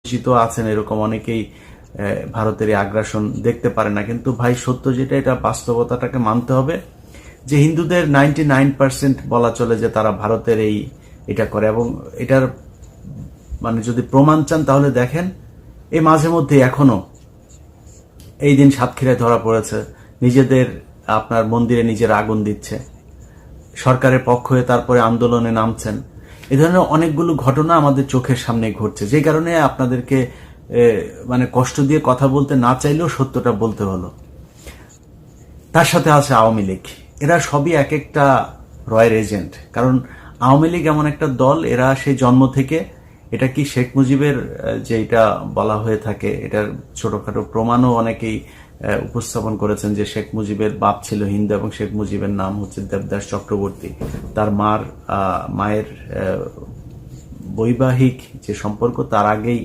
পরিচিত আছেন এরকম অনেকেই ভারতের এই আগ্রাসন দেখতে পারে না, কিন্তু ভাই সত্য যেটা, এটা বাস্তবতাটাকে মানতে হবে যে হিন্দুদের 99% বলা চলে যে তারা ভারতের এটা করে। এবং এটার মানে যদি প্রমাণ চান তাহলে দেখেন, এই মাঝে মধ্যে এখনো এই দিন সাতক্ষীরায় ধরা পড়েছে, নিজেদের আপনার মন্দিরে নিজের আগুন দিচ্ছে, সরকারের পক্ষ হয়ে তারপরে আন্দোলনে নামছেন। এই ধরনের অনেকগুলো ঘটনা আমাদের চোখের সামনে ঘটছে, যে কারণে আপনাদেরকে মানে কষ্ট দিয়ে কথা বলতে না চাইলেও সত্যটা বলতে হলো। তার সাথে আছে আওয়ামী লীগ, এরা সবই এক একটা রয়ের এজেন্ট। কারণ আওয়ামী লীগ এমন একটা দল, এরা সেই জন্ম থেকে, এটা কি শেখ মুজিবের যে এটা বলা হয়ে থাকে, এটার ছোটখাটো প্রমাণও অনেকেই উপস্থাপন করেছেন যে শেখ মুজিবের বাপ ছিল হিন্দু এবং শেখ মুজিবের নাম হচ্ছে দেবদাস চক্রবর্তী। তার মায়ের বৈবাহিক যে সম্পর্ক, তার আগেই